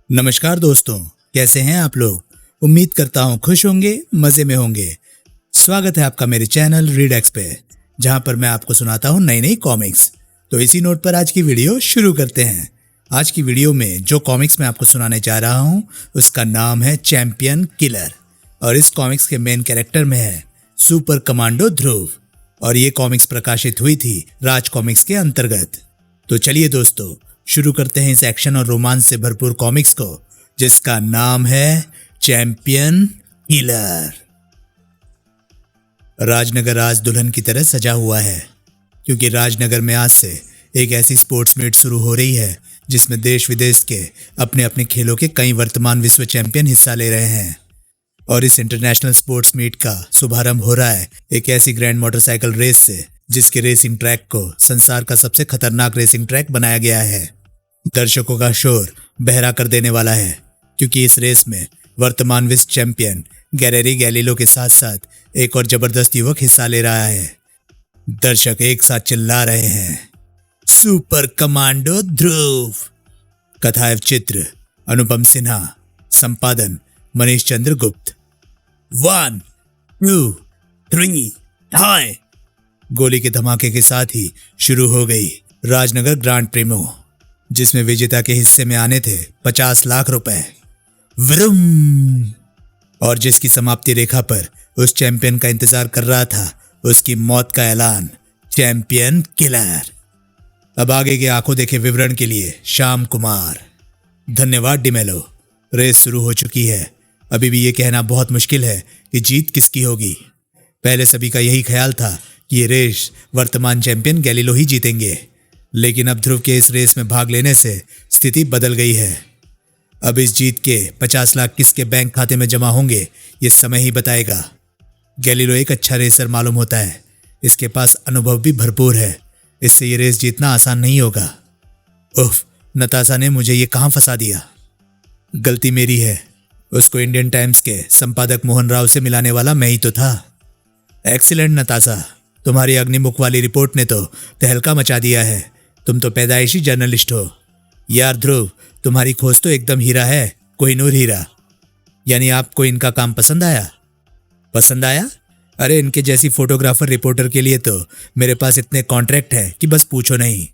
नमस्कार दोस्तों, कैसे हैं आप लोग। उम्मीद करता हूँ खुश होंगे, मज़े में होंगे। स्वागत है आपका मेरे चैनल रीड एक्स पे, जहाँ पर मैं आपको सुनाता हूँ नई नई कॉमिक्स। तो इसी नोट पर आज की वीडियो शुरू करते हैं। आज की वीडियो में जो कॉमिक्स मैं आपको सुनाने जा रहा हूँ उसका नाम है चैंपियन किलर, और इस कॉमिक्स के मेन कैरेक्टर में है सुपर कमांडो ध्रुव, और ये कॉमिक्स प्रकाशित हुई थी राज कॉमिक्स के अंतर्गत। तो चलिए दोस्तों, शुरू करते हैं इस एक्शन और रोमांस से भरपूर कॉमिक्स को, जिसका नाम है चैंपियन किलर। राजनगर आज दुल्हन की तरह सजा हुआ है, क्योंकि राजनगर में आज से एक ऐसी स्पोर्ट्स मीट शुरू हो रही है जिसमें देश विदेश के अपने अपने खेलों के कई वर्तमान विश्व चैंपियन हिस्सा ले रहे हैं। और इस इंटरनेशनल स्पोर्ट्स मीट का शुभारंभ हो रहा है एक ऐसी ग्रैंड मोटरसाइकिल रेस से, जिसके रेसिंग ट्रैक को संसार का सबसे खतरनाक रेसिंग ट्रैक बनाया गया है। दर्शकों का शोर बहरा कर देने वाला है, क्योंकि इस रेस में वर्तमान विश्व चैंपियन गैरेरी गैलीलो के साथ साथ एक और जबरदस्त युवक हिस्सा ले रहा है। दर्शक एक साथ चिल्ला रहे हैं, सुपर कमांडो ध्रुव। कथा एवं चित्र अनुपम सिन्हा, संपादन मनीष चंद्र गुप्त। 1 2 3 हाय। गोली के धमाके के साथ ही शुरू हो गई राजनगर ग्रांड प्रीमो, जिसमें विजेता के हिस्से में आने थे 50 लाख रुपए। व्रुम। और जिसकी समाप्ति रेखा पर उस चैंपियन का इंतजार कर रहा था उसकी मौत का ऐलान, चैंपियन किलर। अब आगे के आंखों देखे विवरण के लिए श्याम कुमार। धन्यवाद डिमेलो। रेस शुरू हो चुकी है। अभी भी ये कहना बहुत मुश्किल है कि जीत किसकी होगी। पहले सभी का यही ख्याल था कि ये रेस वर्तमान चैंपियन गैलीलो ही जीतेंगे, लेकिन अब ध्रुव के इस रेस में भाग लेने से स्थिति बदल गई है। अब इस जीत के 50 लाख किसके बैंक खाते में जमा होंगे ये समय ही बताएगा। गैलीलो एक अच्छा रेसर मालूम होता है, इसके पास अनुभव भी भरपूर है, इससे ये रेस जीतना आसान नहीं होगा। उफ, नताशा ने मुझे ये कहाँ फंसा दिया। गलती मेरी है, उसको इंडियन टाइम्स के संपादक मोहन राव से मिलाने वाला मैं ही तो था। एक्सीलेंट नताशा, तुम्हारी अग्निमुख वाली रिपोर्ट ने तो तहलका मचा दिया है। तुम तो पैदाइशी जर्नलिस्ट हो। यार ध्रुव, तुम्हारी खोज तो एकदम हीरा है, कोहिनूर हीरा। यानी आपको इनका काम पसंद आया? पसंद आया? अरे इनके जैसी फोटोग्राफर रिपोर्टर के लिए तो मेरे पास इतने कॉन्ट्रैक्ट है कि बस पूछो नहीं।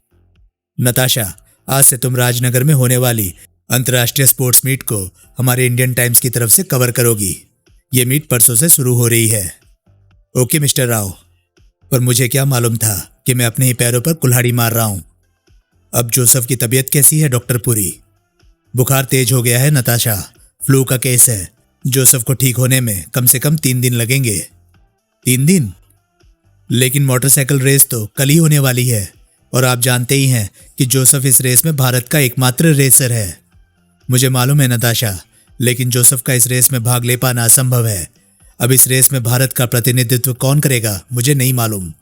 नताशा, आज से तुम राजनगर में होने वाली अंतर्राष्ट्रीय स्पोर्ट्स मीट को हमारे इंडियन टाइम्स की तरफ से कवर करोगी। ये मीट परसों से शुरू हो रही है। Okay mister Rao. पर मुझे क्या मालूम था कि मैं अपने ही पैरों पर कुल्हाड़ी मार रहा हूं। अब जोसेफ की तबीयत कैसी है डॉक्टर पुरी? बुखार तेज हो गया है नताशा, फ्लू का केस है। जोसेफ को ठीक होने में कम से कम 3 दिन लगेंगे। 3 दिन? लेकिन मोटरसाइकिल रेस तो कल ही होने वाली है, और आप जानते ही हैं कि जोसेफ इस रेस में भारत का एकमात्र रेसर है। मुझे मालूम है नताशा, लेकिन जोसेफ का इस रेस में भाग ले पाना असंभव है। अब इस रेस में भारत का प्रतिनिधित्व कौन करेगा मुझे नहीं मालूम,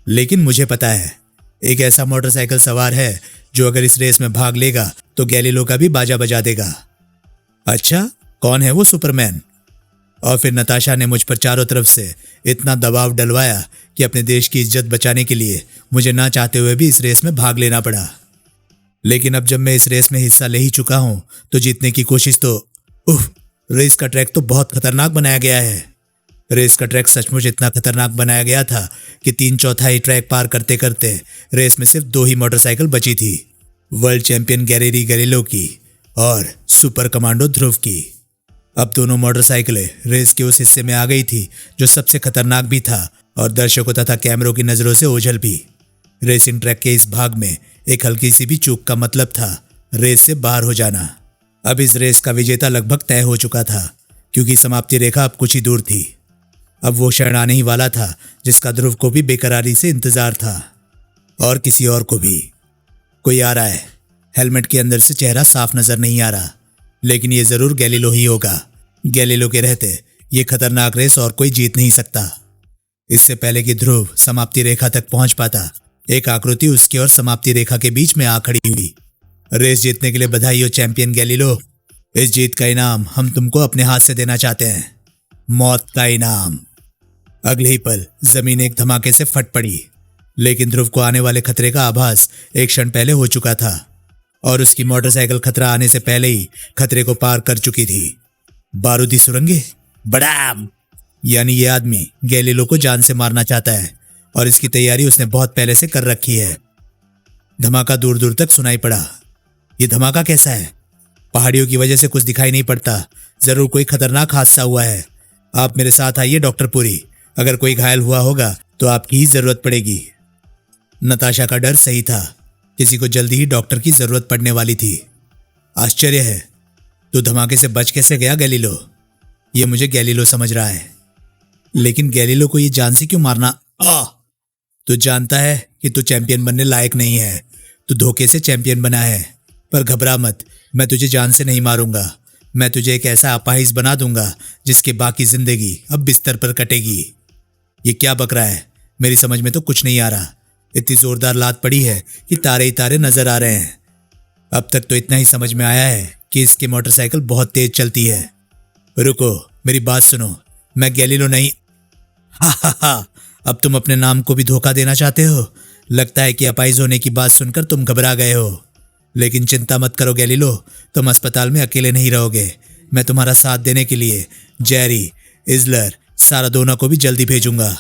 लेकिन मुझे पता है एक ऐसा मोटरसाइकिल सवार है जो अगर इस रेस में भाग लेगा तो गैलीलो का भी बाजा बजा देगा। अच्छा, कौन है वो सुपरमैन? और फिर नताशा ने मुझ पर चारों तरफ से इतना दबाव डलवाया कि अपने देश की इज्जत बचाने के लिए मुझे ना चाहते हुए भी इस रेस में भाग लेना पड़ा। लेकिन अब जब मैं इस रेस में हिस्सा ले ही चुका हूं तो जीतने की कोशिश तो रेस का ट्रैक तो बहुत खतरनाक बनाया गया है। रेस का ट्रैक सचमुच इतना खतरनाक बनाया गया था कि 3/4 ट्रैक पार करते करते रेस में सिर्फ 2 ही मोटरसाइकिल बची थी, वर्ल्ड चैंपियन गैरेरी गैलीलो की और सुपर कमांडो ध्रुव की। अब दोनों मोटरसाइकिलें रेस के उस हिस्से में आ गई थी जो सबसे खतरनाक भी था और दर्शकों तथा कैमरों की नजरों से ओझल भी। रेसिंग ट्रैक के इस भाग में एक हल्की सी भी चूक का मतलब था रेस से बाहर हो जाना। अब इस रेस का विजेता लगभग तय हो चुका था, क्योंकि समाप्ति रेखा अब कुछ ही दूर थी। अब वो क्षण आने ही वाला था जिसका ध्रुव को भी बेकरारी से इंतजार था, और किसी और को भी। कोई आ रहा है। हेलमेट के अंदर से चेहरा साफ नजर नहीं आ रहा, लेकिन ये जरूर गैलीलो ही होगा। गैलीलो के रहते ये खतरनाक रेस और कोई जीत नहीं सकता। इससे पहले कि ध्रुव समाप्ति रेखा तक पहुंच पाता, एक आकृति उसके और समाप्ति रेखा के बीच में आ खड़ी हुई। रेस जीतने के लिए बधाई हो चैंपियन गैलीलो। इस जीत का इनाम हम तुमको अपने हाथ से देना चाहते हैं, मौत का इनाम। अगले ही पल जमीन एक धमाके से फट पड़ी, लेकिन ध्रुव को आने वाले खतरे का आभास एक क्षण पहले हो चुका था। और उसकी मोटरसाइकिल खतरा आने से पहले ही खतरे को पार कर चुकी थी। बारूदी सुरंगे, बड़ाम! यानी ये आदमी गैलीलो को जान से मारना चाहता है और इसकी तैयारी उसने बहुत पहले से कर रखी है। धमाका दूर दूर तक सुनाई पड़ा। ये धमाका कैसा है? पहाड़ियों की वजह से कुछ दिखाई नहीं पड़ता। जरूर कोई खतरनाक हादसा हुआ है। आप मेरे साथ आइए डॉक्टर पुरी। अगर कोई घायल हुआ होगा तो आपकी ही जरूरत पड़ेगी। नताशा का डर सही था। किसी को जल्दी ही डॉक्टर की जरूरत पड़ने वाली थी। आश्चर्य है, तू धमाके से बच कैसे गया गैलीलो? ये मुझे गैलीलो समझ रहा है, लेकिन गैलीलो को ये जान से क्यों मारना? तू जानता है कि तू चैंपियन बनने लायक नहीं है। तू धोखे से चैंपियन बना है। पर घबरा मत, मैं तुझे जान से नहीं मारूंगा। मैं तुझे एक ऐसा अपाहिज बना दूंगा जिसकी बाकी जिंदगी अब बिस्तर पर कटेगी। ये क्या बक रहा है? मेरी समझ में तो कुछ नहीं आ रहा। इतनी जोरदार लात पड़ी है कि तारे ही तारे नजर आ रहे हैं। अब तक तो इतना ही समझ में आया है कि इसकी मोटरसाइकिल बहुत तेज चलती है। रुको, मेरी बात सुनो। मैं गैलीलो नहीं। हा, अब तुम अपने नाम को भी धोखा देना चाहते हो। लगता है कि अपाहिज होने की बात सुनकर तुम घबरा गए हो। लेकिन चिंता मत करो गैलीलो, तुम अस्पताल में अकेले नहीं रहोगे। मैं तुम्हारा साथ देने के लिए जेरी, इजलर, सारादोना को भी जल्दी भेजूंगा।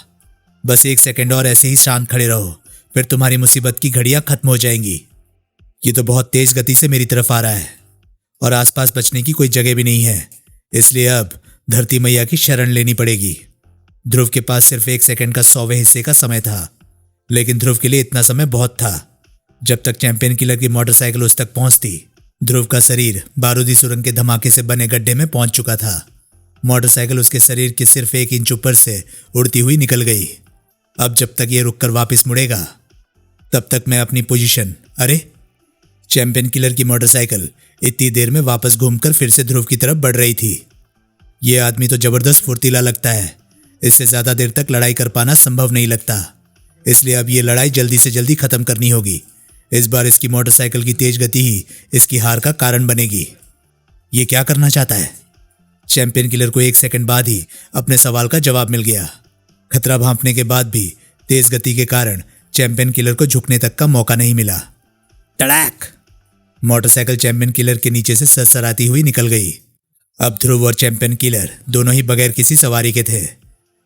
बस 1 सेकंड और ऐसे ही शांत खड़े रहो, फिर तुम्हारी मुसीबत की घड़ियां खत्म हो जाएंगी। ये तो बहुत तेज गति से मेरी तरफ आ रहा है और आसपास बचने की कोई जगह भी नहीं है। इसलिए अब धरती मैया की शरण लेनी पड़ेगी। ध्रुव के पास सिर्फ 1 सेकंड का 100वें हिस्से का समय था, लेकिन ध्रुव के लिए इतना समय बहुत था। जब तक चैंपियन किलर की मोटरसाइकिल उस तक पहुंचती, ध्रुव का शरीर बारूदी सुरंग के धमाके से बने गड्ढे में पहुंच चुका था। मोटरसाइकिल उसके शरीर के सिर्फ 1 इंच ऊपर से उड़ती हुई निकल गई। अब जब तक ये रुककर वापस मुड़ेगा, तब तक मैं अपनी पोजीशन। अरे, चैंपियन किलर की मोटरसाइकिल इतनी देर में वापस घूमकर फिर से ध्रुव की तरफ बढ़ रही थी। ये आदमी तो जबरदस्त फुर्तीला लगता है। इससे ज्यादा देर तक लड़ाई कर पाना संभव नहीं लगता। इसलिए अब ये लड़ाई जल्दी से जल्दी खत्म करनी होगी। इस बार इसकी मोटरसाइकिल की तेज गति ही इसकी हार का कारण बनेगी। ये क्या करना चाहता है? चैंपियन किलर को 1 सेकंड बाद ही अपने सवाल का जवाब मिल गया। खतरा भांपने के बाद भी तेज गति के कारण चैंपियन किलर को झुकने तक का मौका नहीं मिला। टड़ाक! मोटरसाइकिल चैंपियन किलर के नीचे से सरसराती हुई निकल गई। अब ध्रुव और चैंपियन किलर दोनों ही बगैर किसी सवारी के थे।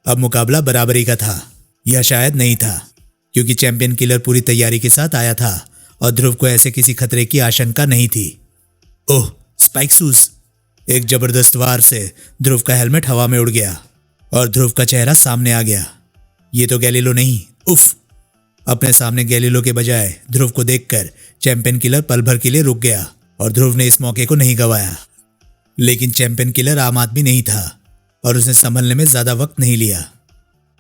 अब मुकाबला बराबरी का था, या शायद नहीं था, क्योंकि चैंपियन किलर पूरी तैयारी के साथ आया था और ध्रुव को ऐसे किसी खतरे की आशंका नहीं थी। ओह, स्पाइक शूज! एक जबरदस्त वार से ध्रुव का हेलमेट हवा में उड़ गया और ध्रुव का चेहरा सामने आ गया। ये तो गैलीलो नहीं। उफ! अपने सामने गैलीलो के बजाय ध्रुव को देखकर चैंपियन किलर पल भर के लिए रुक गया और ध्रुव ने इस मौके को नहीं गंवाया। लेकिन चैंपियन किलर आम आदमी नहीं था और उसने संभलने में ज्यादा वक्त नहीं लिया।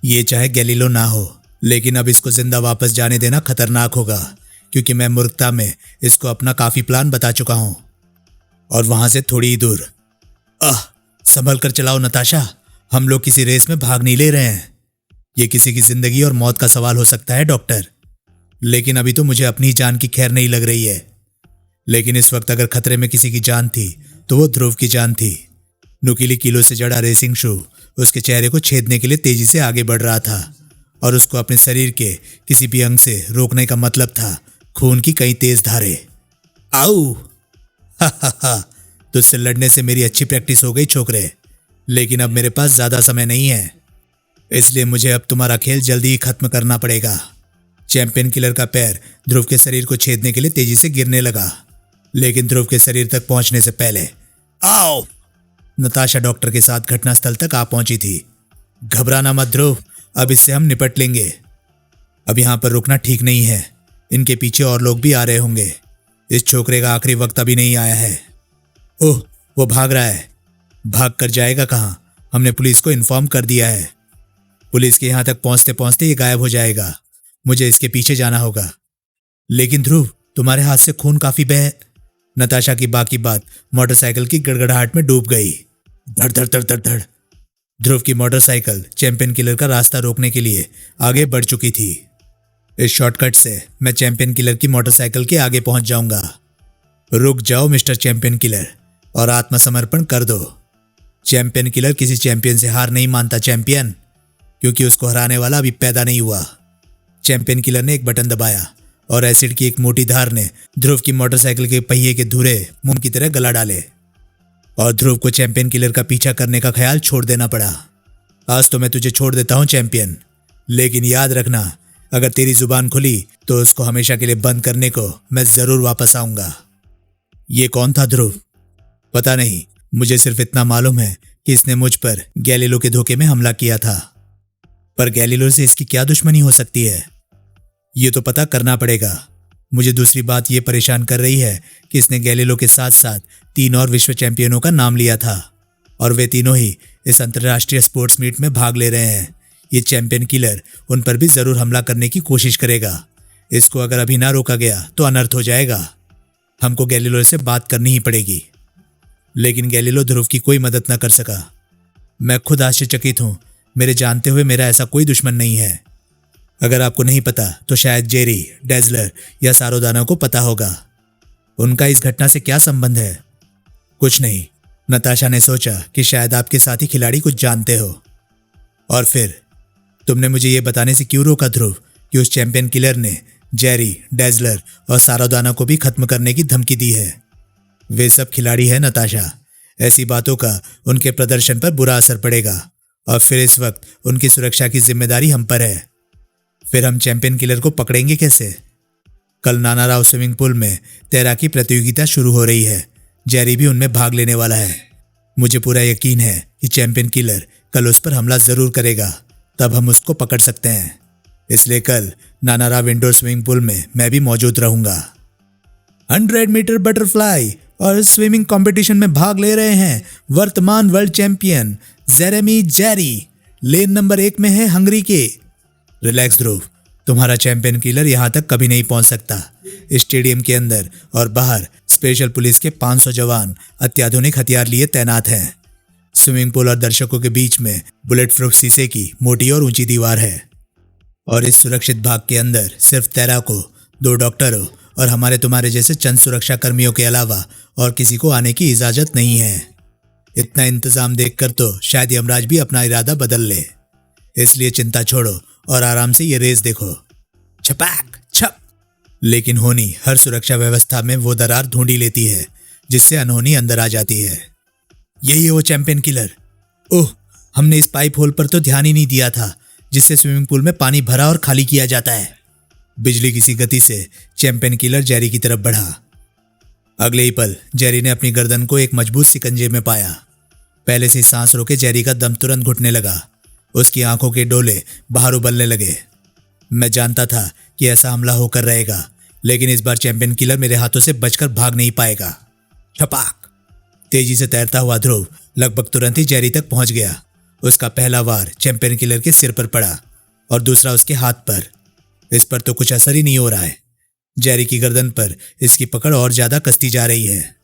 ये चाहे गैलीलो ना हो, लेकिन अब इसको जिंदा वापस जाने देना खतरनाक होगा, क्योंकि मैं मूर्खता में इसको अपना काफी प्लान बता चुका हूं। और वहां से थोड़ी ही दूर। संभल कर चलाओ नताशा, हम लोग किसी रेस में भाग नहीं ले रहे हैं। ये किसी की जिंदगी और मौत का सवाल हो सकता है डॉक्टर, लेकिन अभी तो मुझे अपनी जान की खैर नहीं लग रही है। लेकिन इस वक्त अगर खतरे में किसी की जान थी तो वो ध्रुव की जान थी। नुकीली कीलों से जड़ा रेसिंग शू उसके चेहरे को छेदने के लिए तेजी से आगे बढ़ रहा था और उसको अपने शरीर के किसी भी अंग से रोकने का मतलब था खून की कई तेज धारे। आऊ! हा, तुझसे लड़ने से मेरी अच्छी प्रैक्टिस हो गई छोकरे, लेकिन अब मेरे पास ज्यादा समय नहीं है, इसलिए मुझे अब तुम्हारा खेल जल्दी ही खत्म करना पड़ेगा। चैंपियन किलर का पैर ध्रुव के शरीर को छेदने के लिए तेजी से गिरने लगा, लेकिन ध्रुव के शरीर तक पहुंचने से पहले आओ! नताशा डॉक्टर के साथ घटनास्थल तक आ पहुंची थी। घबराना मत ध्रुव, अब इससे हम निपट लेंगे। अब यहां पर रुकना ठीक नहीं है, इनके पीछे और लोग भी आ रहे होंगे। इस छोकरे का आखिरी वक्त अभी नहीं आया है। ओह, वो भाग रहा है। भाग कर जाएगा कहां? हमने पुलिस को इन्फॉर्म कर दिया है। पुलिस के यहां तक पहुंचते पहुंचते ये गायब हो जाएगा। मुझे इसके पीछे जाना होगा। लेकिन ध्रुव, तुम्हारे हाथ से खून काफी बह। नताशा की बाकी बात मोटरसाइकिल की गड़गड़ाहट में डूब गई। धड़ धड़ धड़ धड़ धड़। ध्रुव की मोटरसाइकिल चैंपियन किलर का रास्ता रोकने के लिए आगे बढ़ चुकी थी। इस शॉर्टकट से मैं चैंपियन किलर की मोटरसाइकिल के आगे पहुंच जाऊंगा। रुक जाओ मिस्टर चैंपियन किलर और आत्मसमर्पण कर दो। चैंपियन किलर किसी चैंपियन से हार नहीं मानता चैंपियन, क्योंकि उसको हराने वाला अभी पैदा नहीं हुआ। चैंपियन किलर ने एक बटन दबाया और एसिड की एक मोटी धार ने ध्रुव की मोटरसाइकिल के पहिए के धुरे मोम की तरह गला डाले और ध्रुव को चैंपियन किलर का पीछा करने का ख्याल छोड़ देना पड़ा। आज तो मैं तुझे छोड़ देता हूं चैंपियन, लेकिन याद रखना, अगर तेरी जुबान खुली तो उसको हमेशा के लिए बंद करने को मैं जरूर वापस आऊंगा। ये कौन था ध्रुव? पता नहीं, मुझे सिर्फ इतना मालूम है कि इसने मुझ पर गैलीलो के धोखे में हमला किया था। पर गैलीलो से इसकी क्या दुश्मनी हो सकती है, ये तो पता करना पड़ेगा। मुझे दूसरी बात ये परेशान कर रही है कि इसने गैलीलो के साथ साथ 3 और विश्व चैंपियनों का नाम लिया था और वे तीनों ही इस अंतर्राष्ट्रीय स्पोर्ट्स मीट में भाग ले रहे हैं। ये चैंपियन किलर उन पर भी जरूर हमला करने की कोशिश करेगा। इसको अगर अभी ना रोका गया तो अनर्थ हो जाएगा। हमको गैलीलो से बात करनी ही पड़ेगी। लेकिन गैलीलो ध्रुव की कोई मदद न कर सका। मैं खुद आश्चर्यचकित हूं। मेरे जानते हुए मेरा ऐसा कोई दुश्मन नहीं है। अगर आपको नहीं पता तो शायद जेरी, डेजलर या सारोदाना को पता होगा। उनका इस घटना से क्या संबंध है? कुछ नहीं, नताशा ने सोचा कि शायद आपके साथी खिलाड़ी कुछ जानते हो। और फिर तुमने मुझे ये बताने से क्यों रोका ध्रुव कि उस चैंपियन किलर ने जेरी, डेजलर और सारोदाना को भी खत्म करने की धमकी दी है? वे सब खिलाड़ी हैं नताशा। ऐसी बातों का उनके प्रदर्शन पर बुरा असर पड़ेगा और फिर इस वक्त उनकी सुरक्षा की जिम्मेदारी हम पर है। फिर हम चैंपियन किलर को पकड़ेंगे कैसे? कल नाना राव स्विमिंग पूल में तैराकी प्रतियोगिता शुरू हो रही है। जेरी भी उनमें भाग लेने वाला है। मुझे पूरा यकीन है कि चैंपियन किलर कल उस पर हमला जरूर करेगा, तब हम उसको पकड़ सकते हैं। इसलिए कल नाना राव इंडोर स्विमिंग पूल में मैं भी मौजूद रहूंगा। 100 मीटर बटरफ्लाई और स्विमिंग कंपटीशन में भाग ले रहे हैं वर्तमान world champion Jeremy Jerry. Lane number 1 में है हंगरी के। रिलैक्स ध्रुव, तुम्हारा चैंपियन किलर यहां तक कभी नहीं पहुंच सकता। स्टेडियम के अंदर और बाहर स्पेशल पुलिस के 500 जवान अत्याधुनिक हथियार लिए तैनात हैं। स्विमिंग पूल और दर्शकों के बीच में बुलेट प्रूफ शीशे की मोटी और ऊंची दीवार है और इस सुरक्षित भाग के अंदर सिर्फ तैराकों, 2 डॉक्टरों और हमारे तुम्हारे जैसे चंद सुरक्षा कर्मियों के अलावा और किसी को आने की इजाजत नहीं है। इतना इंतजाम देखकर तो शायद यमराज भी अपना इरादा बदल ले। इसलिए चिंता छोड़ो और आराम से ये रेस देखो। छपाक छप। लेकिन होनी हर सुरक्षा व्यवस्था में वो दरार ढूंढी लेती है जिससे अनहोनी अंदर आ जाती है। यही है वो चैंपियन किलर। ओह, हमने इस पाइप होल पर तो ध्यान ही नहीं दिया था जिससे स्विमिंग पूल में पानी भरा और खाली किया जाता है। बिजली किसी गति से चैंपियन किलर जेरी की तरफ बढ़ा। अगले ही पल जेरी ने अपनी गर्दन को एक मजबूत सिकंजे में पाया। पहले से सांस रोके जेरी का दम तुरंत घुटने लगा। उसकी आंखों के डोले बाहर उबलने लगे। मैं जानता था कि ऐसा हमला होकर रहेगा, लेकिन इस बार चैंपियन किलर मेरे हाथों से बचकर भाग नहीं पाएगा। छपाक। तेजी से तैरता हुआ ध्रुव लगभग तुरंत ही जेरी तक पहुंच गया। उसका पहला वार चैंपियन किलर के सिर पर पड़ा और दूसरा उसके हाथ पर। इस पर तो कुछ असर ही नहीं हो रहा है। जेरी की गर्दन पर इसकी पकड़ और ज्यादा कसती जा रही है।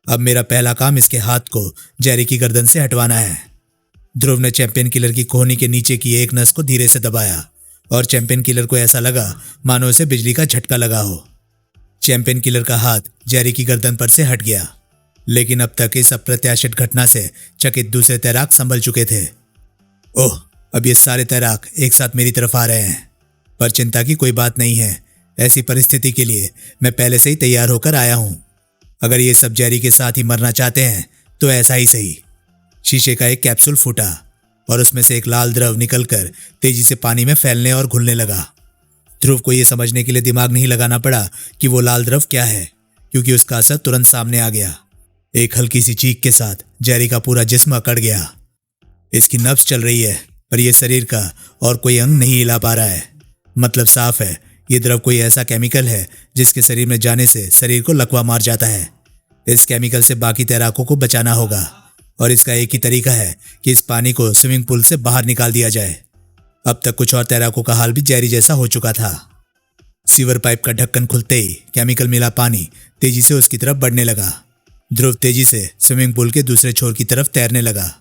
अब मेरा पहला काम इसके हाथ को जेरी की गर्दन से हटवाना है। ध्रुव ने चैंपियन किलर की कोहनी के नीचे की एक नस को धीरे से दबाया और चैंपियन किलर को ऐसा लगा मानो उसे बिजली का झटका लगा हो। चैंपियन किलर का हाथ जेरी की गर्दन पर से हट गया, लेकिन अब तक इस अप्रत्याशित घटना से चकित दूसरे तैराक संभल चुके थे। ओह, अब ये सारे तैराक एक साथ मेरी तरफ आ रहे हैं। पर चिंता की कोई बात नहीं है। ऐसी परिस्थिति के लिए मैं पहले से ही तैयार होकर आया हूं। अगर ये सब जेरी के साथ ही मरना चाहते हैं तो ऐसा ही सही। शीशे का एक कैप्सूल फूटा और उसमें से एक लाल द्रव निकलकर तेजी से पानी में फैलने और घुलने लगा। ध्रुव को यह समझने के लिए दिमाग नहीं लगाना पड़ा कि वो लाल द्रव क्या है, क्योंकि उसका असर तुरंत सामने आ गया। एक हल्की सी चीख के साथ जेरी का पूरा जिस्म अकड़ गया। इसकी नब्ज चल रही है, पर यह शरीर का और कोई अंग नहीं हिला पा रहा है। मतलब साफ है, ये द्रव कोई ऐसा केमिकल है जिसके शरीर में जाने से शरीर को लकवा मार जाता है। इस केमिकल से बाकी तैराकों को बचाना होगा और इसका एक ही तरीका है कि इस पानी को स्विमिंग पूल से बाहर निकाल दिया जाए। अब तक कुछ और तैराकों का हाल भी जेरी जैसा हो चुका था। सीवर पाइप का ढक्कन खुलते ही केमिकल मिला पानी तेजी से उसकी तरफ बढ़ने लगा। ध्रुव तेजी से स्विमिंग पूल के दूसरे छोर की तरफ तैरने लगा।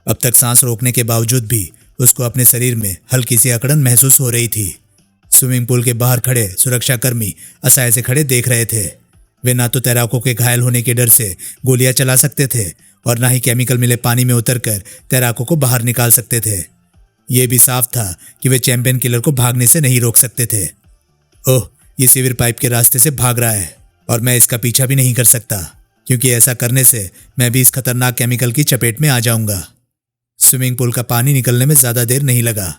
अब तक सांस रोकने के बावजूद भी उसको अपने शरीर में हल्की सी अकड़न महसूस हो रही थी। स्विमिंग पूल के बाहर खड़े सुरक्षाकर्मी असहाय से खड़े देख रहे थे। वे ना तो तैराकों के घायल होने के डर से गोलियां चला सकते थे और ना ही केमिकल मिले पानी में उतरकर तैराकों को बाहर निकाल सकते थे। यह भी साफ था कि वे चैंपियन किलर को भागने से नहीं रोक सकते थे। ओह, ये सीवर पाइप के रास्ते से भाग रहा है और मैं इसका पीछा भी नहीं कर सकता, क्योंकि ऐसा करने से मैं भी इस खतरनाक केमिकल की चपेट में आ जाऊंगा। स्विमिंग पूल का पानी निकलने में ज्यादा देर नहीं लगा,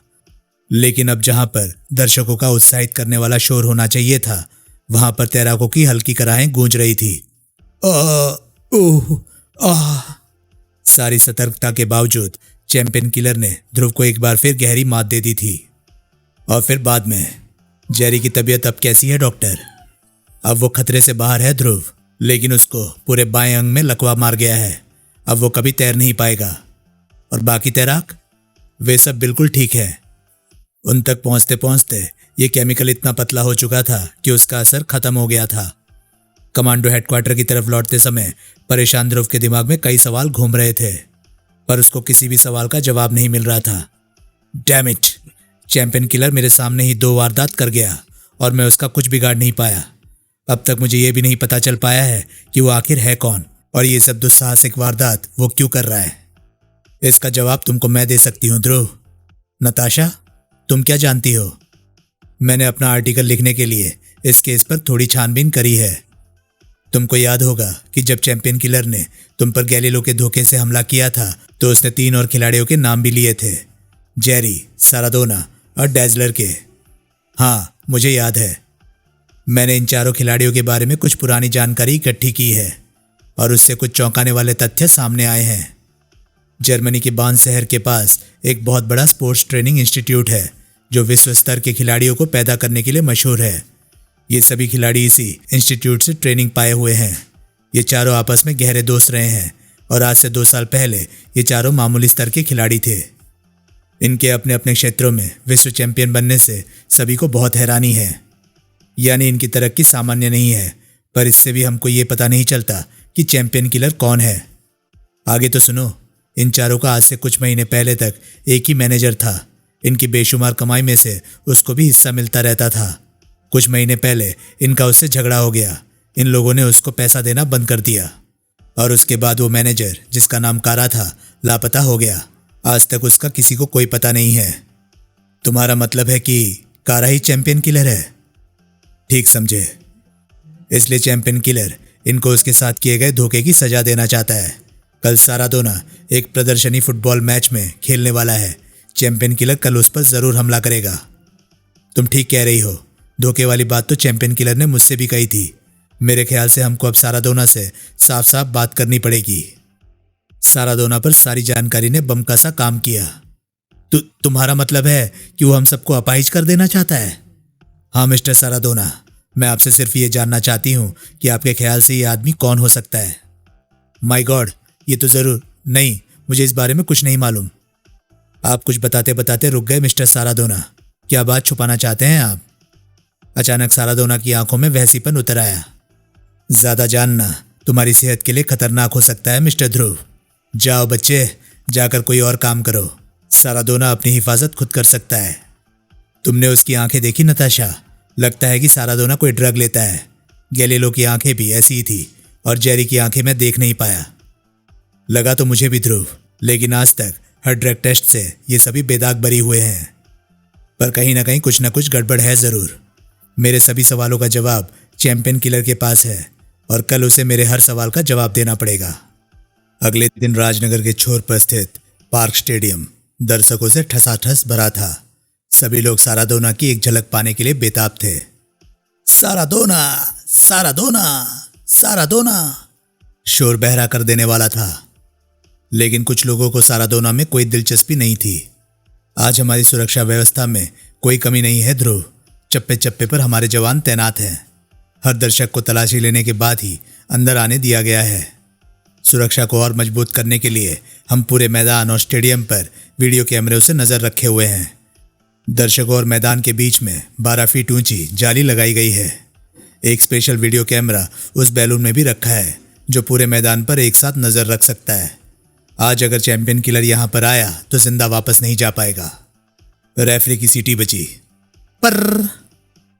लेकिन अब जहां पर दर्शकों का उत्साहित करने वाला शोर होना चाहिए था, वहां पर तैराकों की हल्की कराहें गूंज रही थी। ओह आह। सारी सतर्कता के बावजूद चैंपियन किलर ने ध्रुव को एक बार फिर गहरी मात दे दी थी। और फिर बाद में, जेरी की तबीयत अब कैसी है डॉक्टर? अब वो खतरे से बाहर है ध्रुव, लेकिन उसको पूरे बाएं अंग में लकवा मार गया है। अब वो कभी तैर नहीं पाएगा। और बाकी तैराक, वे सब बिल्कुल ठीक है। उन तक पहुंचते पहुंचते ये केमिकल इतना पतला हो चुका था कि उसका असर खत्म हो गया था। कमांडो हेडक्वार्टर की तरफ लौटते समय परेशान ध्रुव के दिमाग में कई सवाल घूम रहे थे, पर उसको किसी भी सवाल का जवाब नहीं मिल रहा था। डैम इट, चैंपियन किलर मेरे सामने ही 2 वारदात कर गया और मैं उसका कुछ बिगाड़ नहीं पाया। अब तक मुझे ये भी नहीं पता चल पाया है कि वो आखिर है कौन और ये सब दुस्साहसिक वारदात वो क्यों कर रहा है। इसका जवाब तुमको मैं दे सकती हूँ ध्रुव। नताशा, तुम क्या जानती हो? मैंने अपना आर्टिकल लिखने के लिए इस केस पर थोड़ी छानबीन करी है। तुमको याद होगा कि जब चैंपियन किलर ने तुम पर गैलीलो के धोखे से हमला किया था तो उसने 3 और खिलाड़ियों के नाम भी लिए थे, जेरी, सारादोना और डैजलर के। हाँ, मुझे याद है। मैंने इन 4 खिलाड़ियों के बारे में कुछ पुरानी जानकारी इकट्ठी की है और उससे कुछ चौंकाने वाले तथ्य सामने आए हैं। जर्मनी के बार्न शहर के पास एक बहुत बड़ा स्पोर्ट्स ट्रेनिंग इंस्टीट्यूट है जो विश्व स्तर के खिलाड़ियों को पैदा करने के लिए मशहूर है। ये सभी खिलाड़ी इसी इंस्टीट्यूट से ट्रेनिंग पाए हुए हैं। ये चारों आपस में गहरे दोस्त रहे हैं और आज से 2 साल पहले ये चारों मामूली स्तर के खिलाड़ी थे। इनके अपने अपने क्षेत्रों में विश्व चैंपियन बनने से सभी को बहुत हैरानी है। यानी इनकी तरक्की सामान्य नहीं है, पर इससे भी हमको ये पता नहीं चलता कि चैंपियन किलर कौन है। आगे तो सुनो। इन चारों का आज से कुछ महीने पहले तक एक ही मैनेजर था। इनकी बेशुमार कमाई में से उसको भी हिस्सा मिलता रहता था। कुछ महीने पहले इनका उससे झगड़ा हो गया। इन लोगों ने उसको पैसा देना बंद कर दिया और उसके बाद वो मैनेजर, जिसका नाम कारा था, लापता हो गया। आज तक उसका किसी को कोई पता नहीं है। तुम्हारा मतलब है कि कारा ही चैंपियन किलर है? ठीक समझे। इसलिए चैंपियन किलर इनको उसके साथ किए गए धोखे की सजा देना चाहता है। कल सारादोना एक प्रदर्शनी फुटबॉल मैच में खेलने वाला है। चैंपियन किलर कल उस पर जरूर हमला करेगा। तुम ठीक कह रही हो। धोखे वाली बात तो चैंपियन किलर ने मुझसे भी कही थी। मेरे ख्याल से हमको अब सारादोना से साफ साफ बात करनी पड़ेगी। सारादोना पर सारी जानकारी ने बम का सा काम किया। तुम्हारा मतलब है कि वो हम सबको अपाहिज कर देना चाहता है? हाँ मिस्टर सारादोना, मैं आपसे सिर्फ ये जानना चाहती हूँ कि आपके ख्याल से ये आदमी कौन हो सकता है। माय गॉड, ये तो जरूर नहीं, मुझे इस बारे में कुछ नहीं मालूम। आप कुछ बताते बताते रुक गए मिस्टर सारादोना। क्या बात छुपाना चाहते हैं आप? अचानक सारादोना की आंखों में वहसीपन उतर आया। ज्यादा जानना तुम्हारी सेहत के लिए खतरनाक हो सकता है मिस्टर ध्रुव। जाओ बच्चे, जाकर कोई और काम करो। सारादोना अपनी हिफाजत खुद कर सकता है। तुमने उसकी आंखें देखी नताशा? लगता है कि सारादोना कोई ड्रग लेता है। गैलीलो की आंखें भी ऐसी ही थी और जेरी की आंखें मैं देख नहीं पाया। लगा तो मुझे भी ध्रुव, लेकिन आज तक हर ड्रग टेस्ट से ये सभी बेदाग बरी हुए हैं। पर कहीं ना कहीं कुछ ना कुछ गड़बड़ है जरूर। मेरे सभी सवालों का जवाब चैंपियन किलर के पास है और कल उसे मेरे हर सवाल का जवाब देना पड़ेगा। अगले दिन राजनगर के छोर पर स्थित पार्क स्टेडियम दर्शकों से ठसाठस भरा था। सभी लोग सारादोना की एक झलक पाने के लिए बेताब थे। सारादोना, सारादोना, सारादोना, शोर बहरा कर देने वाला था। लेकिन कुछ लोगों को सारादोना में कोई दिलचस्पी नहीं थी। आज हमारी सुरक्षा व्यवस्था में कोई कमी नहीं है ध्रुव। चप्पे चप्पे पर हमारे जवान तैनात हैं। हर दर्शक को तलाशी लेने के बाद ही अंदर आने दिया गया है। सुरक्षा को और मजबूत करने के लिए हम पूरे मैदान और स्टेडियम पर वीडियो कैमरों से नजर रखे हुए हैं। दर्शकों और मैदान के बीच में 12 फीट ऊंची जाली लगाई गई है। एक स्पेशल वीडियो कैमरा उस बैलून में भी रखा है जो पूरे मैदान पर एक साथ नजर रख सकता है। आज अगर चैंपियन किलर यहां पर आया तो जिंदा वापस नहीं जा पाएगा। रेफरी की सीटी बजी पर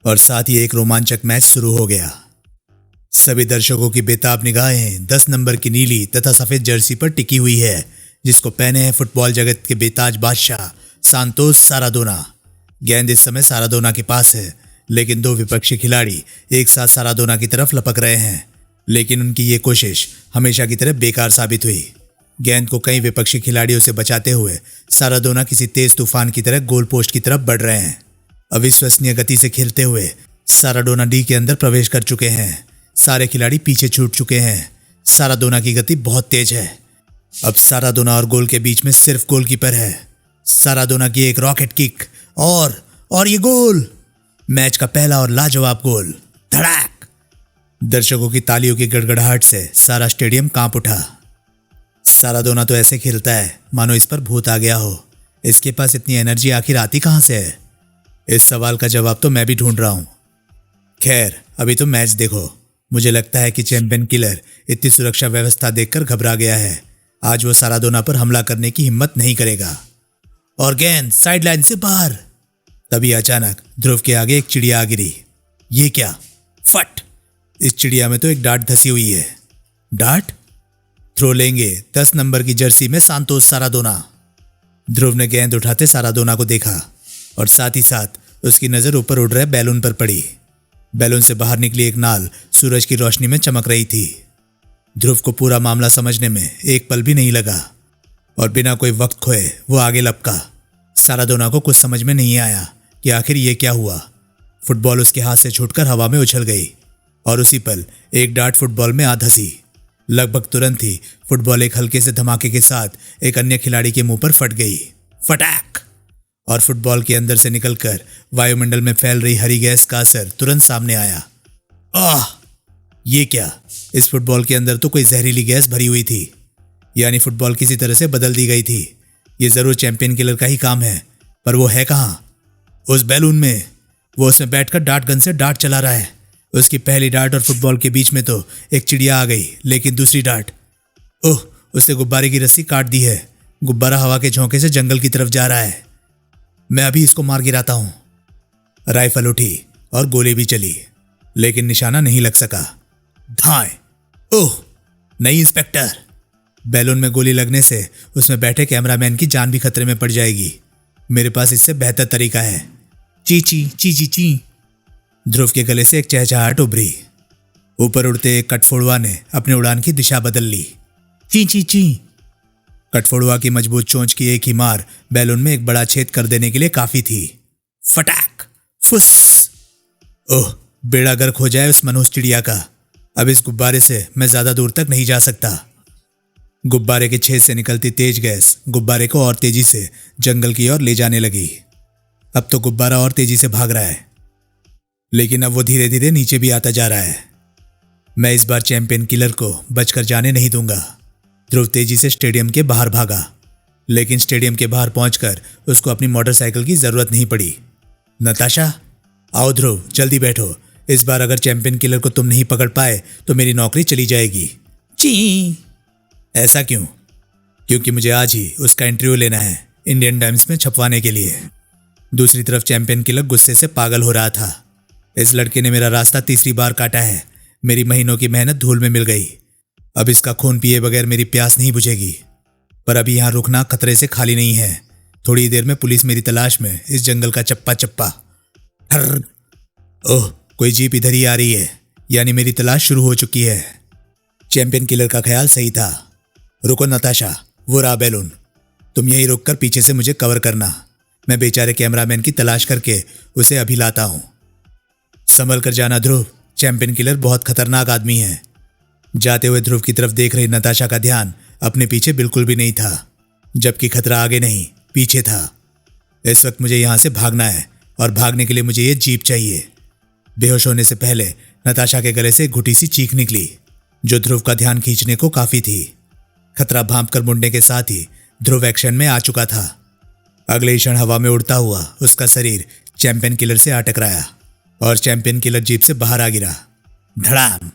और साथ ही एक रोमांचक मैच शुरू हो गया। सभी दर्शकों की बेताब निगाहें 10 नंबर की नीली तथा सफेद जर्सी पर टिकी हुई है, जिसको पहने हैं फुटबॉल जगत के बेताज बादशाह सांतोस सारादोना। गेंद इस समय सारादोना के पास है, लेकिन दो विपक्षी खिलाड़ी एक साथ साराडोना की तरफ लपक रहे हैं, लेकिन उनकी ये कोशिश हमेशा की तरह बेकार साबित हुई। गेंद को कई विपक्षी खिलाड़ियों से बचाते हुए साराडोना किसी तेज तूफान की तरह गोल पोस्ट की तरफ बढ़ रहे हैं। अविश्वसनीय गति से खेलते हुए साराडोना डी के अंदर प्रवेश कर चुके हैं। सारे खिलाड़ी पीछे छूट चुके हैं। साराडोना की गति बहुत तेज है। अब साराडोना और गोल के बीच में सिर्फ गोलकीपर है। साराडोना की एक रॉकेट किक और ये गोल, मैच का पहला और लाजवाब गोल। धड़ाक! दर्शकों की तालियों की गड़गड़ाहट से सारा स्टेडियम कांप उठा। साराडोना तो ऐसे खेलता है मानो इस पर भूत आ गया हो। इसके पास इतनी एनर्जी आखिर आती कहां से है? इस सवाल का जवाब तो मैं भी ढूंढ रहा हूं। खैर, अभी तो मैच देखो। मुझे लगता है कि चैंपियन किलर इतनी सुरक्षा व्यवस्था देखकर घबरा गया है। आज वो साराडोना पर हमला करने की हिम्मत नहीं करेगा। और गेंद साइडलाइन से बाहर। तभी अचानक ध्रुव के आगे एक चिड़िया आ गिरी। ये क्या? फट! इस चिड़िया में तो एक डार्ट धसी हुई है। डार्ट? थ्रो लेंगे 10 नंबर की जर्सी में सांतोस साराडोना। ध्रुव ने गेंद उठाते साराडोना को देखा और साथ ही साथ उसकी नजर ऊपर उड़ रहे बैलून पर पड़ी। बैलून से बाहर निकली एक नाल सूरज की रोशनी में चमक रही थी। ध्रुव को पूरा मामला समझने में एक पल भी नहीं लगा और बिना कोई वक्त खोए वो आगे लपका। साराडोना को कुछ समझ में नहीं आया कि आखिर ये क्या हुआ। फुटबॉल उसके हाथ से छूटकर हवा में उछल गई और उसी पल एक डार्ट फुटबॉल में आ धंसी। लगभग तुरंत ही फुटबॉल एक हल्के से धमाके के साथ एक अन्य खिलाड़ी के मुंह पर फट गई। फटाक! और फुटबॉल के अंदर से निकलकर वायुमंडल में फैल रही हरी गैस का असर तुरंत सामने आया। आह! ये क्या? इस फुटबॉल के अंदर तो कोई जहरीली गैस भरी हुई थी। यानी फुटबॉल किसी तरह से बदल दी गई थी। ये जरूर चैंपियन किलर का ही काम है, पर वो है कहां? उस बैलून में। वो उसमें बैठकर डार्ट गन से डार्ट चला रहा है। उसकी पहली डार्ट और फुटबॉल के बीच में तो एक चिड़िया आ गई, लेकिन दूसरी डार्ट, ओह, उसने गुब्बारे की रस्सी काट दी है। गुब्बारा हवा के झोंके से जंगल की तरफ जा रहा है। मैं अभी इसको मार गिराता हूं। राइफल उठी और गोली भी चली, लेकिन निशाना नहीं लग सका। धाए! ओह नहीं इंस्पेक्टर! बैलून में गोली लगने से उसमें बैठे कैमरामैन की जान भी खतरे में पड़ जाएगी। मेरे पास इससे बेहतर तरीका है। ची ची ची ची। ध्रुव के गले से एक चहचहाहट उभरी। ऊपर उड़ते एक कठफोड़वा ने अपनी उड़ान की दिशा बदल ली। ची ची ची। कठफोड़वा की मजबूत चोंच की एक ही मार बैलून में एक बड़ा छेद कर देने के लिए काफी थी। फटाक! फुस! ओह, बेड़ा गर्क हो जाए उस मनहूस चिड़िया का। अब इस गुब्बारे से मैं ज्यादा दूर तक नहीं जा सकता। गुब्बारे के छेद से निकलती तेज गैस गुब्बारे को और तेजी से जंगल की ओर ले जाने लगी। अब तो गुब्बारा और तेजी से भाग रहा है, लेकिन अब वो धीरे धीरे नीचे भी आता जा रहा है। मैं इस बार चैंपियन किलर को बचकर जाने नहीं दूंगा। ध्रुव तेजी से स्टेडियम के बाहर भागा, लेकिन स्टेडियम के बाहर पहुंचकर उसको अपनी मोटरसाइकिल की जरूरत नहीं पड़ी। नताशा, आओ ध्रुव, जल्दी बैठो। इस बार अगर चैंपियन किलर को तुम नहीं पकड़ पाए तो मेरी नौकरी चली जाएगी। ची! ऐसा क्यों? क्योंकि मुझे आज ही उसका इंटरव्यू लेना है, इंडियन टाइम्स में छपवाने के लिए। दूसरी तरफ चैंपियन किलर गुस्से से पागल हो रहा था। इस लड़के ने मेरा रास्ता तीसरी बार काटा है। मेरी महीनों की मेहनत धूल में मिल गई। अब इसका खून पिए बगैर मेरी प्यास नहीं बुझेगी। पर अभी यहाँ रुकना खतरे से खाली नहीं है। थोड़ी देर में पुलिस मेरी तलाश में इस जंगल का चप्पा चप्पा। ओह, कोई जीप इधर ही आ रही है, यानी मेरी तलाश शुरू हो चुकी है। चैंपियन किलर का ख्याल सही था। रुको नताशा, वो रहा बैलून। तुम यहीं रुककर पीछे से मुझे कवर करना। मैं बेचारे कैमरामैन की तलाश करके उसे अभी लाता हूं। संभल कर जाना ध्रुव, चैंपियन किलर बहुत खतरनाक आदमी है। जाते हुए ध्रुव की तरफ देख रही नताशा का ध्यान अपने पीछे बिल्कुल भी नहीं था, जबकि खतरा आगे नहीं पीछे था। इस वक्त मुझे यहां से भागना है और भागने के लिए मुझे ये जीप चाहिए। बेहोश होने से पहले नताशा के गले से एक घुटी सी चीख निकली, जो ध्रुव का ध्यान खींचने को काफी थी। खतरा भांपकर मुड़ने के साथ ही ध्रुव एक्शन में आ चुका था। अगले क्षण हवा में उड़ता हुआ उसका शरीर चैंपियन किलर से आ टकराया और चैंपियन किलर जीप से बाहर आ गिरा। धड़ाम!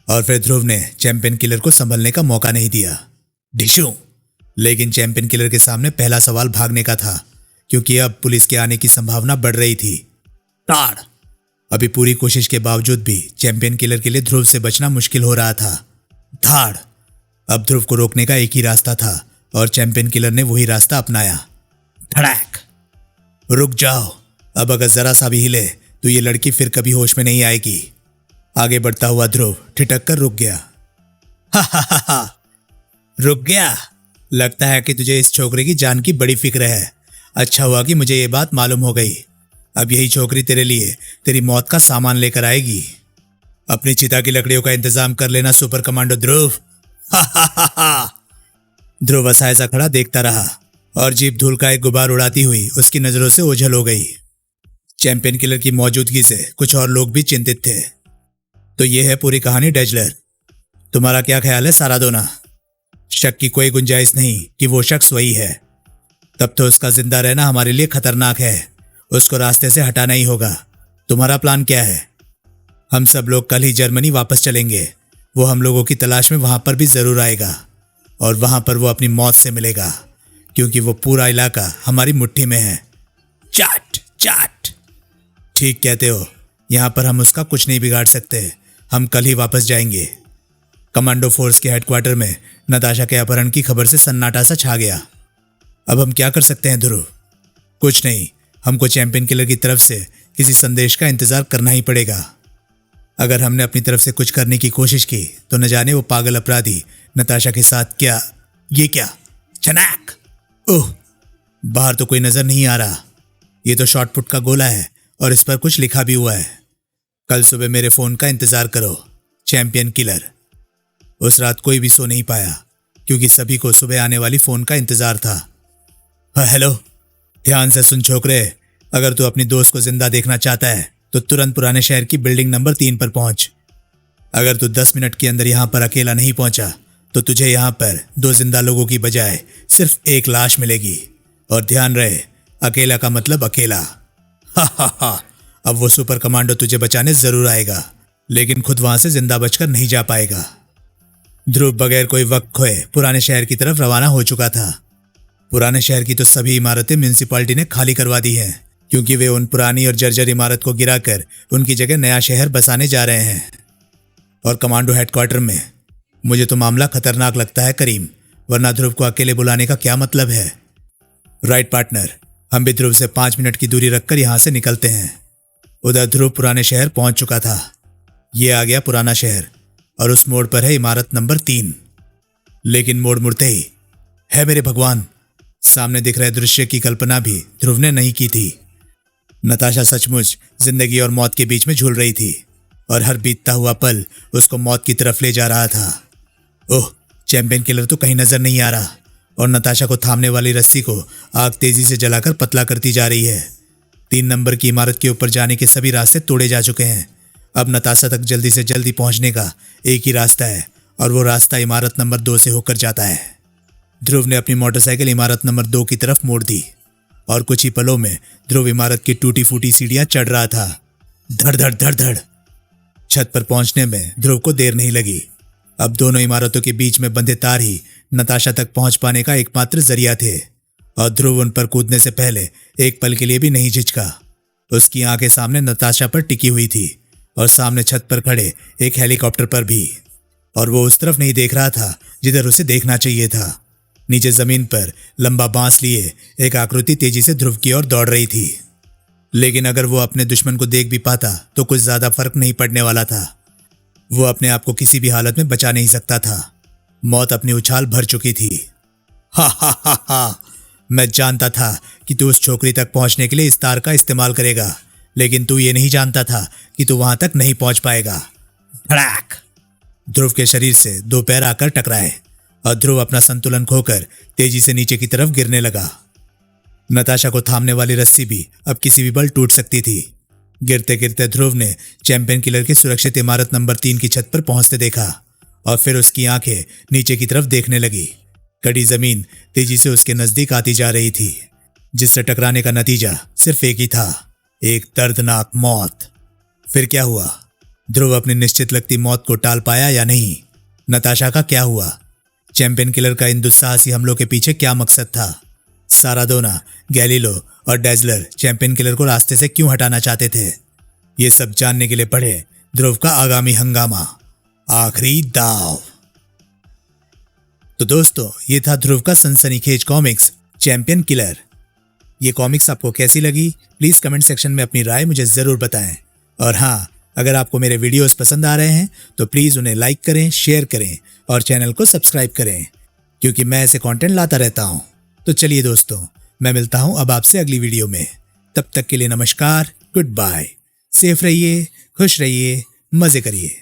और फिर ध्रुव ने चैंपियन किलर को संभलने का मौका नहीं दिया। ढिशू! लेकिन चैंपियन किलर के सामने पहला सवाल भागने का था, क्योंकि अब पुलिस के आने की संभावना बढ़ रही थी। ताड़! अभी पूरी कोशिश के बावजूद भी चैंपियन किलर के लिए ध्रुव से बचना मुश्किल हो रहा था। धाड़! अब ध्रुव को रोकने का एक ही रास्ता था और चैंपियन किलर ने वही रास्ता अपनाया। धड़ाक! रुक जाओ, अब अगर जरा सा भी हिले तो ये लड़की फिर कभी होश में नहीं आएगी। आगे बढ़ता हुआ ध्रुव ठिठक कर रुक गया। हा हा हा हा, रुक गया? लगता है कि तुझे इस छोकरे की जान की बड़ी फिक्र है। अच्छा हुआ कि मुझे ये बात मालूम हो गई। अब यही छोकरी तेरे लिए तेरी मौत का सामान लेकर आएगी। अपनी चिता की लकड़ियों का इंतजाम कर लेना सुपर कमांडो ध्रुव। हा हा हा हा। ध्रुव असहाय सा खड़ा देखता रहा और जीप धूल का एक गुबार उड़ाती हुई उसकी नजरों से ओझल हो गई। चैंपियन किलर की मौजूदगी से कुछ और लोग भी चिंतित थे। तो ये है पूरी कहानी डेजलर। तुम्हारा क्या ख्याल है सारादोना? शक की कोई गुंजाइश नहीं कि वो शख्स वही है। तब तो उसका जिंदा रहना हमारे लिए खतरनाक है। उसको रास्ते से हटाना ही होगा। तुम्हारा प्लान क्या है? हम सब लोग कल ही जर्मनी वापस चलेंगे। वो हम लोगों की तलाश में वहां पर भी जरूर आएगा और वहां पर वो अपनी मौत से मिलेगा, क्योंकि वो पूरा इलाका हमारी मुट्ठी में है। चाट चाट। ठीक कहते हो। यहां पर हम उसका कुछ नहीं बिगाड़ सकते। हम कल ही वापस जाएंगे। कमांडो फोर्स के हेडक्वार्टर में नताशा के अपहरण की खबर से सन्नाटा सा छा गया। अब हम क्या कर सकते हैं ध्रुव? कुछ नहीं। हमको चैंपियन किलर की तरफ से किसी संदेश का इंतजार करना ही पड़ेगा। अगर हमने अपनी तरफ से कुछ करने की कोशिश की तो न जाने वो पागल अपराधी नताशा के साथ क्या। ये क्या? छनाक। ओह, बाहर तो कोई नजर नहीं आ रहा। ये तो शॉर्टपुट का गोला है और इस पर कुछ लिखा भी हुआ है। कल सुबह मेरे फोन का इंतजार करो, चैंपियन किलर। उस रात कोई भी सो नहीं पाया क्योंकि सभी को सुबह आने वाली फोन का इंतजार था। हेलो, ध्यान से सुन छोकरे। अगर तू अपनी दोस्त को जिंदा देखना चाहता है तो तुरंत पुराने शहर की बिल्डिंग नंबर 3 पर पहुंच। अगर तू 10 मिनट के अंदर यहां पर अकेला नहीं पहुंचा तो तुझे यहां पर 2 जिंदा लोगों की बजाय सिर्फ 1 लाश मिलेगी। और ध्यान रहे, अकेला का मतलब अकेला। हा हा हा। अब वो सुपर कमांडो तुझे बचाने जरूर आएगा, लेकिन खुद वहां से जिंदा बचकर नहीं जा पाएगा। ध्रुव बगैर कोई वक्त खोए पुराने शहर की तरफ रवाना हो चुका था। पुराने शहर की तो सभी इमारतें म्युनिसिपैलिटी ने खाली करवा दी हैं, क्योंकि वे उन पुरानी और जर्जर इमारत को गिराकर उनकी जगह नया शहर बसाने जा रहे हैं। और कमांडो हेडक्वार्टर में मुझे तो मामला खतरनाक लगता है करीम, वरना ध्रुव को अकेले बुलाने का क्या मतलब है? राइट पार्टनर, हम भी ध्रुव से 5 मिनट की दूरी रखकर यहां से निकलते हैं। उधर ध्रुव पुराने शहर पहुंच चुका था। ये आ गया पुराना शहर और उस मोड़ पर है इमारत नंबर 3। लेकिन मोड़ मुड़ते ही, है मेरे भगवान, सामने दिख रहे दृश्य की कल्पना भी ध्रुव ने नहीं की थी। नताशा सचमुच जिंदगी और मौत के बीच में झूल रही थी और हर बीतता हुआ पल उसको मौत की तरफ ले जा रहा था। ओह, चैंपियन किलर तो कहीं नजर नहीं आ रहा और नताशा को थामने वाली रस्सी को आग तेजी से जलाकर पतला करती जा रही है। 3 नंबर की इमारत के ऊपर जाने के सभी रास्ते तोड़े जा चुके हैं। अब नताशा तक जल्दी से जल्दी पहुंचने का एक ही रास्ता है और वो रास्ता इमारत नंबर 2 से होकर जाता है। ध्रुव ने अपनी मोटरसाइकिल इमारत नंबर 2 की तरफ मोड़ दी और कुछ ही पलों में ध्रुव इमारत की टूटी फूटी सीढ़ियां चढ़ रहा था। धड़ धड़ धड़ धड़। छत पर पहुंचने में ध्रुव को देर नहीं लगी। अब दोनों इमारतों के बीच में बंधे तार ही नताशा तक पहुंच पाने का एकमात्र जरिया थे और ध्रुव उन पर कूदने से पहले एक पल के लिए भी नहीं झिझका। उसकी आंखें सामने नताशा पर टिकी हुई थी और सामने छत पर खड़े एक हेलीकॉप्टर पर भी, और वो उस तरफ नहीं देख रहा था जिधर उसे देखना चाहिए था। नीचे जमीन पर लंबा बांस लिए एक आकृति तेजी से ध्रुव की ओर दौड़ रही थी। लेकिन अगर वो अपने दुश्मन को देख भी पाता तो कुछ ज्यादा फर्क नहीं पड़ने वाला था। वो अपने आप को किसी भी हालत में बचा नहीं सकता था। मौत अपनी उछाल भर चुकी थी। हा हा हा हा। मैं जानता था कि तू उस छोकरी तक पहुंचने के लिए इस तार का इस्तेमाल करेगा, लेकिन तू ये नहीं जानता था कि तू वहां तक नहीं पहुंच पाएगा। धड़ाक। ध्रुव के शरीर से 2 पैर आकर टकराए और ध्रुव अपना संतुलन खोकर तेजी से नीचे की तरफ गिरने लगा। नताशा को थामने वाली रस्सी भी अब किसी भी बल टूट सकती थी। गिरते गिरते ध्रुव ने चैंपियन किलर की सुरक्षित इमारत नंबर 3 की छत पर पहुंचते देखा और फिर उसकी आंखें नीचे की तरफ देखने लगी। कड़ी जमीन तेजी से उसके नजदीक आती जा रही थी, जिससे टकराने का नतीजा सिर्फ एक ही था, एक दर्दनाक मौत। फिर क्या हुआ? ध्रुव अपनी निश्चित लगती मौत को टाल पाया या नहीं? नताशा का क्या हुआ? चैंपियन किलर का इन दुस्साहसी हमलों के पीछे क्या मकसद था? सारादोना, गैलीलो और डेजलर चैंपियन किलर को रास्ते से क्यों हटाना चाहते थे? ये सब जानने के लिए पढ़े ध्रुव का आगामी हंगामा, आखिरी दाव। तो दोस्तों, ये था ध्रुव का सनसनीखेज कॉमिक्स चैंपियन किलर। ये कॉमिक्स आपको कैसी लगी प्लीज़ कमेंट सेक्शन में अपनी राय मुझे ज़रूर बताएं। और हाँ, अगर आपको मेरे वीडियोस पसंद आ रहे हैं तो प्लीज़ उन्हें लाइक करें, शेयर करें और चैनल को सब्सक्राइब करें, क्योंकि मैं ऐसे कंटेंट लाता रहता हूँ। तो चलिए दोस्तों, मैं मिलता हूँ अब आपसे अगली वीडियो में। तब तक के लिए नमस्कार, गुड बाय। सेफ रहिए, खुश रहिए, मज़े करिए।